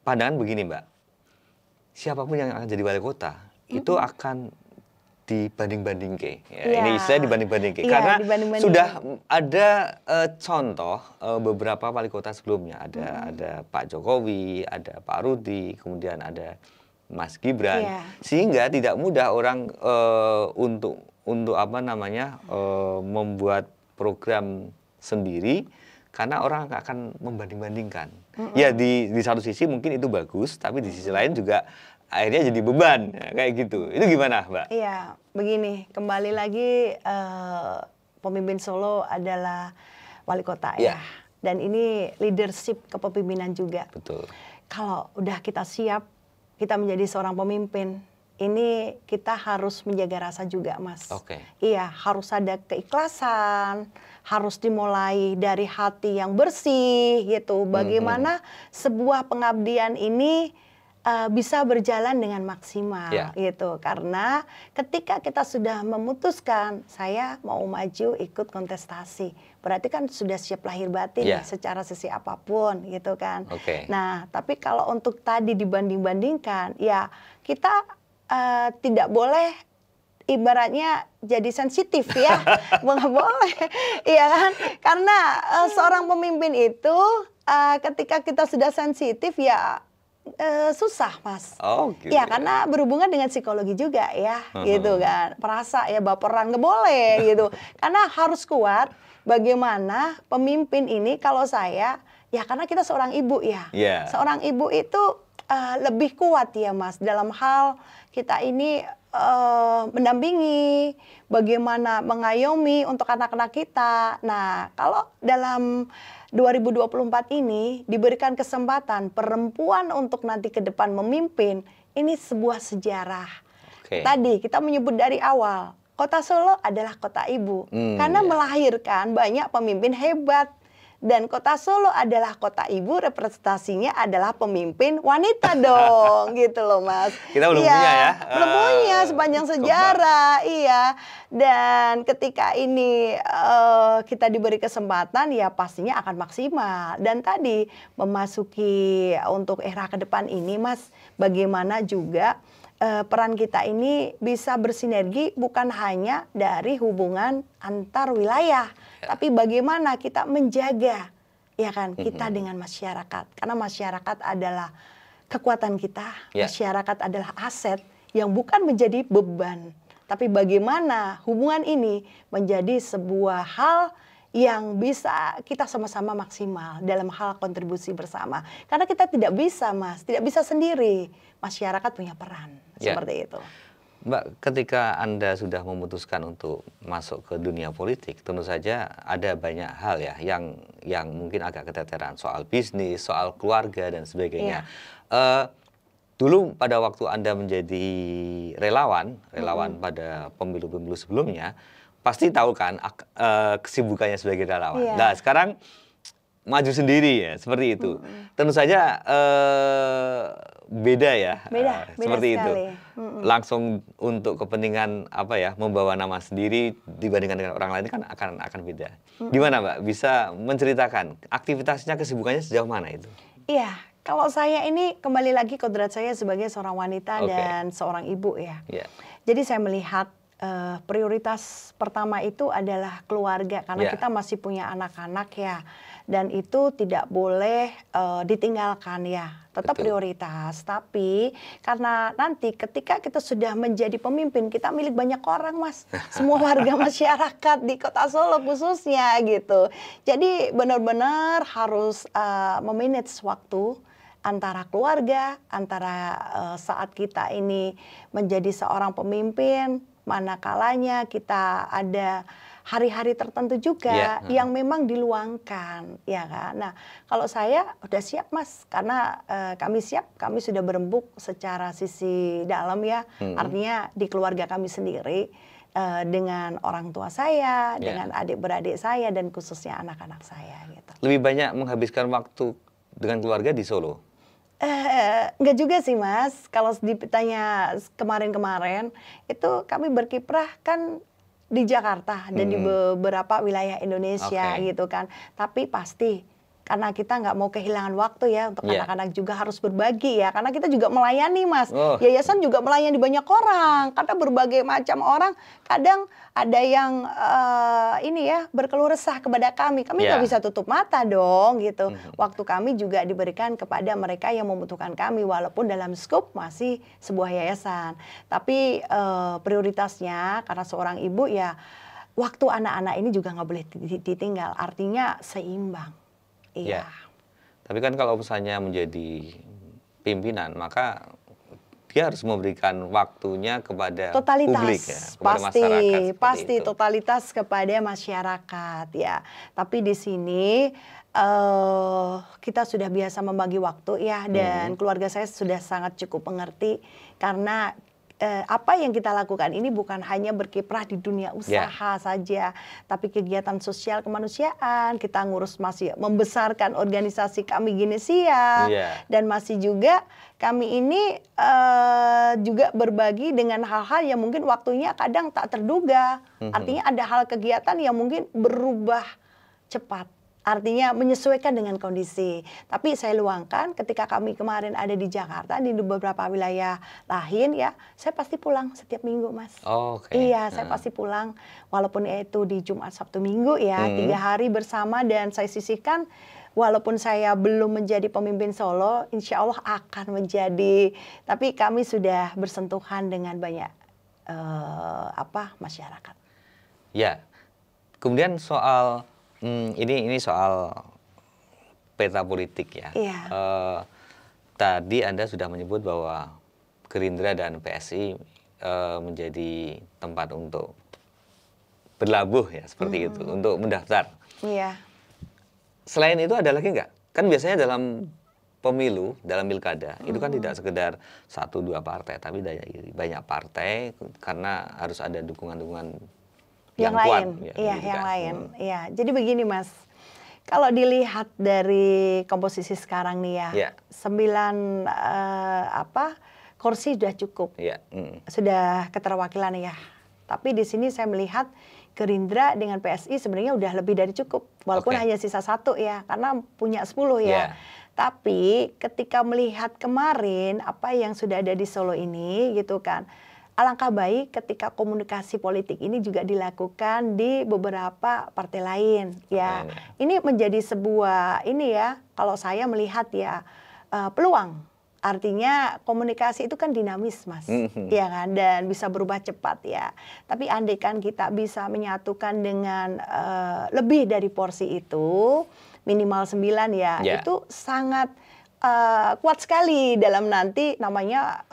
pandangan begini Mbak, siapapun yang akan jadi wali kota itu akan dibanding-bandingke. Ya, Iya. ini istilah dibanding-bandingke. Iya, Karena dibanding-bandingke. sudah ada contoh beberapa wali kota sebelumnya. Ada Pak Jokowi, ada Pak Rudi, kemudian ada Mas Gibran. Iya. Sehingga tidak mudah orang untuk apa namanya membuat program sendiri, karena orang akan membanding-bandingkan. Ya di satu sisi mungkin itu bagus, tapi di sisi lain juga akhirnya jadi beban, ya, kayak gitu. Itu gimana, Mbak? Iya, begini, kembali lagi pemimpin Solo adalah wali kota ya. Ya. Dan ini leadership kepemimpinan juga. Betul. Kalau udah kita siap, kita menjadi seorang pemimpin, ini kita harus menjaga rasa juga, Mas. Oke. Iya, harus ada keikhlasan, harus dimulai dari hati yang bersih gitu. Bagaimana sebuah pengabdian ini bisa berjalan dengan maksimal gitu. Karena ketika kita sudah memutuskan saya mau maju ikut kontestasi, berarti kan sudah siap lahir batin secara sisi apapun gitu kan. Nah, tapi kalau untuk tadi dibanding-bandingkan, ya kita tidak boleh ibaratnya jadi sensitif ya, nggak boleh, iya kan? Karena seorang pemimpin itu ketika kita sudah sensitif ya susah, Mas. Gitu. Ya karena berhubungan dengan psikologi juga ya, gitu kan. Perasa ya baperan nggak boleh gitu. Karena harus kuat. Bagaimana pemimpin ini kalau saya ya karena kita seorang ibu ya. Seorang ibu itu lebih kuat ya, Mas, dalam hal kita ini mendampingi, bagaimana mengayomi untuk anak-anak kita. Nah, kalau dalam 2024 ini diberikan kesempatan perempuan untuk nanti ke depan memimpin, ini sebuah sejarah. Tadi kita menyebut dari awal, Kota Solo adalah kota ibu, karena melahirkan banyak pemimpin hebat. Dan Kota Solo adalah kota ibu, representasinya adalah pemimpin wanita dong, gitu loh, Mas. Kita belum punya ya? Belum punya sepanjang sejarah, iya. Dan ketika ini kita diberi kesempatan, ya pastinya akan maksimal. Dan tadi memasuki untuk era ke depan ini, Mas, bagaimana juga peran kita ini bisa bersinergi bukan hanya dari hubungan antar wilayah, tapi bagaimana kita menjaga ya kan kita dengan masyarakat, karena masyarakat adalah kekuatan kita, masyarakat adalah aset yang bukan menjadi beban, tapi bagaimana hubungan ini menjadi sebuah hal yang bisa kita sama-sama maksimal dalam hal kontribusi bersama. Karena kita tidak bisa, Mas, tidak bisa sendiri. Masyarakat punya peran seperti itu. Mbak, ketika Anda sudah memutuskan untuk masuk ke dunia politik, tentu saja ada banyak hal ya yang mungkin agak keteteran, soal bisnis, soal keluarga dan sebagainya. Dulu pada waktu Anda menjadi relawan pada pemilu-pemilu sebelumnya, pasti tahu kan kesibukannya sebagai relawan. Nah, sekarang maju sendiri ya, seperti itu. Tentu saja beda ya, beda seperti sekali. itu. Langsung untuk kepentingan apa ya, membawa nama sendiri dibandingkan dengan orang lain kan akan beda. Gimana, Mbak? Bisa menceritakan aktivitasnya, kesibukannya sejauh mana itu? Iya, kalau saya ini kembali lagi kodrat saya sebagai seorang wanita dan seorang ibu ya. Jadi saya melihat prioritas pertama itu adalah keluarga, karena kita masih punya anak-anak ya, dan itu tidak boleh ditinggalkan ya, tetap prioritas. Tapi karena nanti ketika kita sudah menjadi pemimpin, kita milik banyak orang, Mas, semua warga masyarakat di Kota Solo khususnya gitu. Jadi benar-benar harus memanage waktu antara keluarga, antara saat kita ini menjadi seorang pemimpin, manakalanya kita ada hari-hari tertentu juga yang memang diluangkan, ya kan. Nah, kalau saya udah siap, Mas, karena kami siap, kami sudah berembuk secara sisi dalam ya, artinya di keluarga kami sendiri, dengan orang tua saya, dengan adik-beradik saya, dan khususnya anak-anak saya gitu. Lebih banyak menghabiskan waktu dengan keluarga di Solo? Enggak juga sih, Mas. Kalau ditanya kemarin-kemarin, itu kami berkiprah kan di Jakarta dan di beberapa wilayah Indonesia gitu kan. Tapi pasti karena kita nggak mau kehilangan waktu ya untuk anak-anak juga harus berbagi ya, karena kita juga melayani Mas. Yayasan juga melayani banyak orang, karena berbagai macam orang. Kadang ada yang ini ya berkeluh resah kepada kami nggak bisa tutup mata dong gitu. Waktu kami juga diberikan kepada mereka yang membutuhkan kami, walaupun dalam skop masih sebuah yayasan. Tapi prioritasnya karena seorang ibu ya, waktu anak-anak ini juga nggak boleh ditinggal, artinya seimbang. Iya. Tapi kan kalau misalnya menjadi pimpinan, maka dia harus memberikan waktunya kepada publik ya, kepada masyarakat. Pasti totalitas kepada masyarakat ya. Tapi di sini kita sudah biasa membagi waktu ya, dan keluarga saya sudah sangat cukup mengerti, karena apa yang kita lakukan ini bukan hanya berkiprah di dunia usaha saja, tapi kegiatan sosial kemanusiaan. Kita ngurus masih membesarkan organisasi kami Genesia, dan masih juga kami ini juga berbagi dengan hal-hal yang mungkin waktunya kadang tak terduga. Artinya ada hal kegiatan yang mungkin berubah cepat. Artinya menyesuaikan dengan kondisi. Tapi saya luangkan ketika kami kemarin ada di Jakarta, di beberapa wilayah lain ya, saya pasti pulang setiap minggu Mas. Iya, saya pasti pulang. Walaupun itu di Jumat, Sabtu, Minggu ya, 3 hari bersama, dan saya sisihkan. Walaupun saya belum menjadi pemimpin Solo, insya Allah akan menjadi. Tapi kami sudah bersentuhan dengan banyak masyarakat. Ya, kemudian soal ini soal peta politik ya. Tadi Anda sudah menyebut bahwa Gerindra dan PSI menjadi tempat untuk berlabuh ya, seperti itu, untuk mendaftar. Selain itu ada lagi nggak? Kan biasanya dalam pemilu, dalam pilkada, itu kan tidak sekedar 1-2 partai, tapi banyak partai, karena harus ada dukungan-dukungan yang kuat. Yang lain. Jadi begini Mas, kalau dilihat dari komposisi sekarang nih ya, 9 kursi sudah cukup, sudah keterwakilan ya. Tapi di sini saya melihat Gerindra dengan PSI sebenarnya udah lebih dari cukup, walaupun hanya sisa 1 ya, karena punya 10 ya. Tapi ketika melihat kemarin apa yang sudah ada di Solo ini gitu kan, alangkah baik ketika komunikasi politik ini juga dilakukan di beberapa partai lain ya. Ini menjadi sebuah kalau saya melihat ya, peluang. Artinya komunikasi itu kan dinamis Mas, ya kan, dan bisa berubah cepat ya. Tapi andaikan kita bisa menyatukan dengan lebih dari porsi itu, minimal 9 ya, itu sangat kuat sekali dalam nanti namanya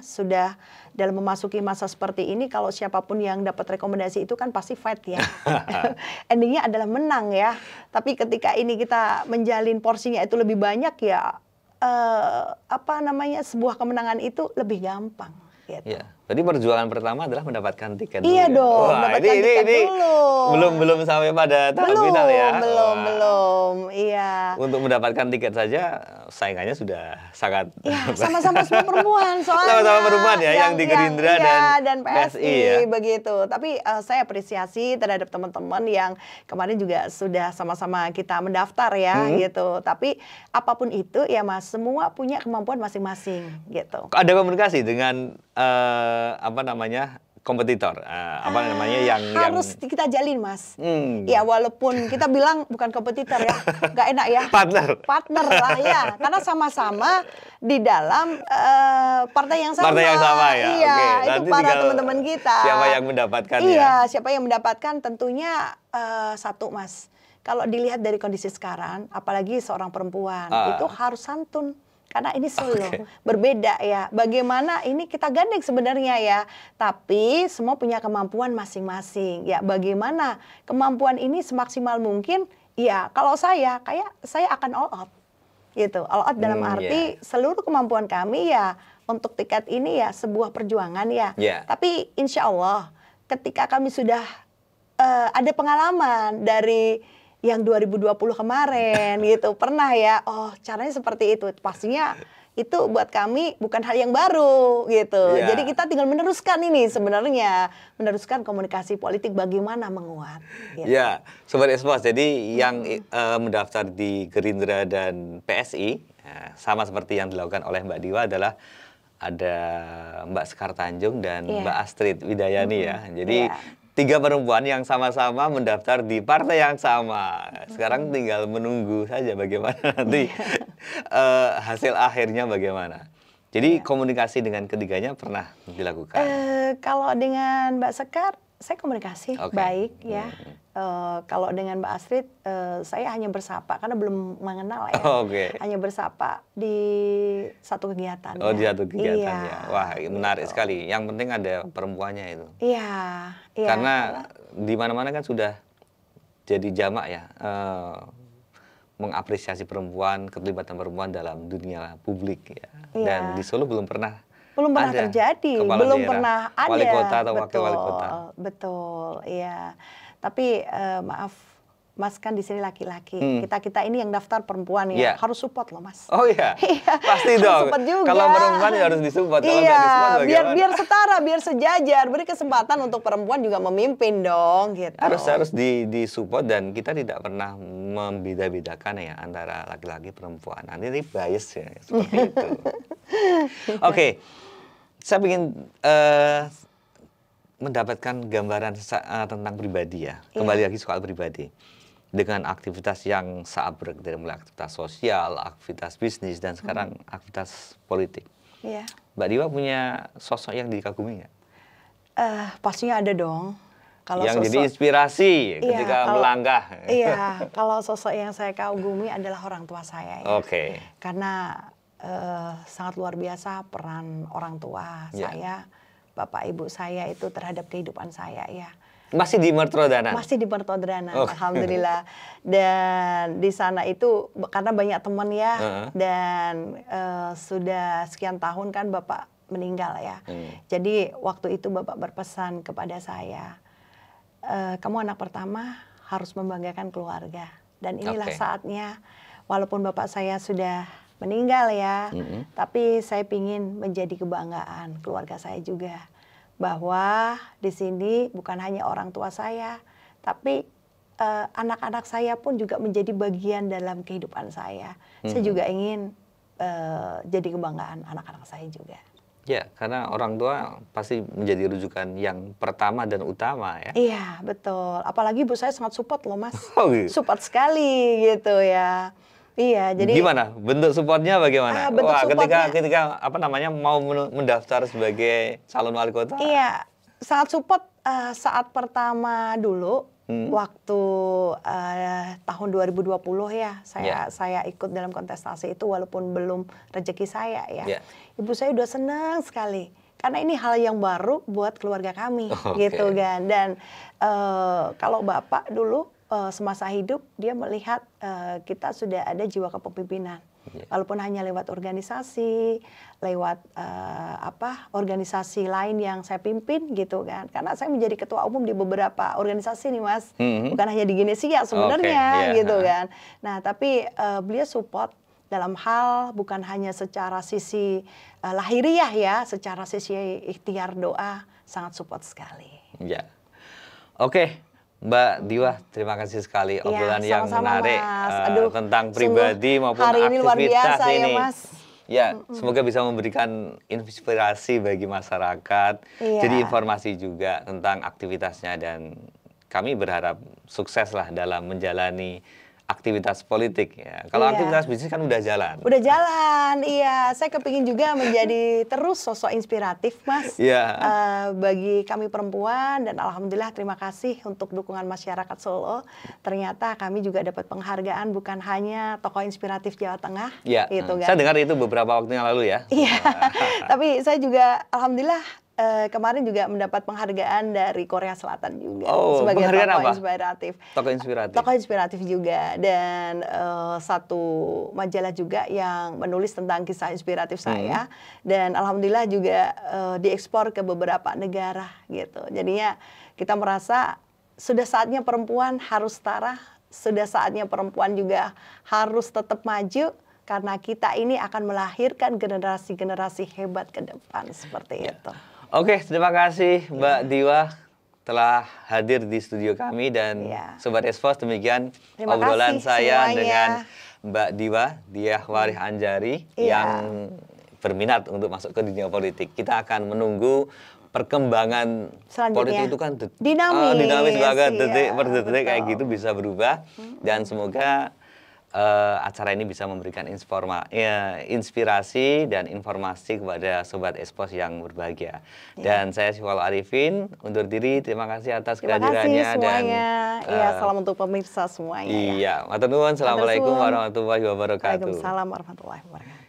sudah dalam memasuki masa seperti ini. Kalau siapapun yang dapat rekomendasi itu kan pasti fight ya. Endingnya adalah menang ya. Tapi ketika ini kita menjalin porsinya itu lebih banyak ya, sebuah kemenangan itu lebih gampang gitu. Berarti perjuangan pertama adalah mendapatkan tiket dulu. Iya dong, mendapatkan tiket dulu. Belum sampai pada tahap final ya. Belum. Iya. Untuk mendapatkan tiket saja saingannya sudah sangat. Iya, sama-sama semua perempuan soalnya. Sama-sama perempuan ya, yang di Gerindra dan PSI ya. Begitu. Tapi saya apresiasi terhadap teman-teman yang kemarin juga sudah sama-sama kita mendaftar ya gitu. Tapi apapun itu ya Mas, semua punya kemampuan masing-masing gitu. Ada komunikasi dengan kompetitor, yang harus kita jalin Mas. Ya walaupun kita bilang bukan kompetitor ya, nggak enak ya. Partner lah ya, karena sama-sama di dalam partai yang sama. Partai yang sama ya. Iya, itu para teman-teman kita. Siapa yang mendapatkan siapa yang mendapatkan tentunya satu Mas. Kalau dilihat dari kondisi sekarang, apalagi seorang perempuan itu harus santun. Karena ini Solo, berbeda ya. Bagaimana ini kita gandeng sebenarnya ya. Tapi semua punya kemampuan masing-masing. Ya bagaimana kemampuan ini semaksimal mungkin. Ya kalau saya akan all out. Gitu. All out dalam arti seluruh kemampuan kami ya untuk tiket ini ya sebuah perjuangan ya. Tapi insya Allah ketika kami sudah ada pengalaman dari yang 2020 kemarin gitu, pernah ya, caranya seperti itu. Pastinya itu buat kami bukan hal yang baru gitu. Ya. Jadi kita tinggal meneruskan ini sebenarnya, meneruskan komunikasi politik bagaimana menguat. Gitu. Ya, Sobat Expos, jadi yang mendaftar di Gerindra dan PSI, sama seperti yang dilakukan oleh Mbak Diwa adalah ada Mbak Sekar Tanjung dan Mbak Astrid Widayani ya. Jadi 3 perempuan yang sama-sama mendaftar di partai yang sama. Sekarang tinggal menunggu saja bagaimana nanti hasil akhirnya bagaimana. Jadi komunikasi dengan ketiganya pernah dilakukan? Kalau dengan Mbak Sekar, saya komunikasi baik ya. Kalau dengan Mbak Astrid, saya hanya bersapa karena belum mengenal ya. Hanya bersapa di satu kegiatan. Oh, di satu kegiatan ya. Wah, menarik sekali. Yang penting ada perempuannya itu. Iya. Karena di mana-mana kan sudah jadi jamak ya, mengapresiasi perempuan, keterlibatan perempuan dalam dunia publik ya. Dan di Solo belum pernah terjadi, belum pernah ada wali kota atau wakil wali kota. Betul, iya. Tapi maaf, Mas kan di sini laki-laki. Kita ini yang daftar perempuan ya, harus support loh Mas. Oh iya, pasti dong. Kalau perempuan ya harus disupport. Kalau nggak disupport bagaimana? Biar setara, biar sejajar. Beri kesempatan untuk perempuan juga memimpin dong. Gitu. Harus disupport dan kita tidak pernah membeda-bedakan ya antara laki-laki perempuan. Nanti ini bias ya seperti itu. Oke. Saya ingin mendapatkan gambaran tentang pribadi ya. Kembali lagi soal pribadi. Dengan aktivitas yang sangat berat, dari mulai aktivitas sosial, aktivitas bisnis, dan sekarang aktivitas politik. Mbak Diwa punya sosok yang dikagumi nggak? Pastinya ada dong. Kalau yang jadi inspirasi ketika melangkah. Iya, kalau sosok yang saya kagumi adalah orang tua saya ya. Karena sangat luar biasa peran orang tua saya, bapak ibu saya itu terhadap kehidupan saya ya. Masih di Mertodranan? Masih di Mertodranan, alhamdulillah. Dan di sana itu karena banyak teman ya, dan sudah sekian tahun kan bapak meninggal ya. Jadi waktu itu bapak berpesan kepada saya, kamu anak pertama harus membanggakan keluarga. Dan inilah saatnya, walaupun bapak saya sudah meninggal ya, tapi saya ingin menjadi kebanggaan keluarga saya juga. Bahwa di sini bukan hanya orang tua saya, tapi anak-anak saya pun juga menjadi bagian dalam kehidupan saya. Saya juga ingin jadi kebanggaan anak-anak saya juga. Ya, karena orang tua pasti menjadi rujukan yang pertama dan utama ya. Iya, betul. Apalagi ibu saya sangat support loh Mas. Support sekali gitu ya. Iya, jadi gimana? Bentuk supportnya bagaimana? Ketika apa namanya mau mendaftar sebagai calon wali kota? Iya, sangat support saat pertama dulu waktu tahun 2020 ya. Saya ikut dalam kontestasi itu walaupun belum rezeki saya ya. Ibu saya udah senang sekali. Karena ini hal yang baru buat keluarga kami gitu kan. Dan kalau bapak dulu semasa hidup dia melihat kita sudah ada jiwa kepemimpinan, walaupun hanya lewat organisasi, lewat organisasi lain yang saya pimpin gitu kan. Karena saya menjadi ketua umum di beberapa organisasi nih Mas, bukan hanya di Genesia sebenarnya gitu kan. Nah tapi beliau support dalam hal bukan hanya secara sisi lahiriah ya, secara sisi ikhtiar doa sangat support sekali. Ya, oke. Mbak Diwa, terima kasih sekali obrolan yang menarik tentang pribadi maupun aktivitas ini. Ya, Mas. Ya, semoga bisa memberikan inspirasi bagi masyarakat, jadi informasi juga tentang aktivitasnya, dan kami berharap sukses lah dalam menjalani aktivitas politik ya. Kalau aktivitas bisnis kan udah jalan. Udah jalan, iya. Saya kepingin juga menjadi terus sosok inspiratif, Mas. Bagi kami perempuan, dan alhamdulillah terima kasih untuk dukungan masyarakat Solo. Ternyata kami juga dapat penghargaan bukan hanya tokoh inspiratif Jawa Tengah. Gitu kan. Saya dengar itu beberapa waktu yang lalu ya. Iya. Tapi saya juga alhamdulillah kemarin juga mendapat penghargaan dari Korea Selatan juga sebagai tokoh inspiratif. Tokoh inspiratif juga, dan satu majalah juga yang menulis tentang kisah inspiratif saya, dan alhamdulillah juga diekspor ke beberapa negara gitu. Jadinya kita merasa sudah saatnya perempuan harus setara, sudah saatnya perempuan juga harus tetap maju, karena kita ini akan melahirkan generasi-generasi hebat ke depan seperti itu. Oke, terima kasih Mbak Diwa telah hadir di studio kami dan Sobat Expos, demikian obrolan saya dengan Mbak Diah Warih Anjari yang berminat untuk masuk ke dunia politik. Kita akan menunggu perkembangan politik itu kan dinamis banget, detik per detik kayak gitu bisa berubah dan semoga acara ini bisa memberikan inspirasi dan informasi kepada Sobat Expos yang berbahagia. Dan saya Syiful Arifin undur diri. Terima kasih atas kehadirannya dan salam untuk pemirsa semuanya. Matur nuwun. Assalamualaikum warahmatullahi wabarakatuh. Waalaikumsalam warahmatullahi wabarakatuh.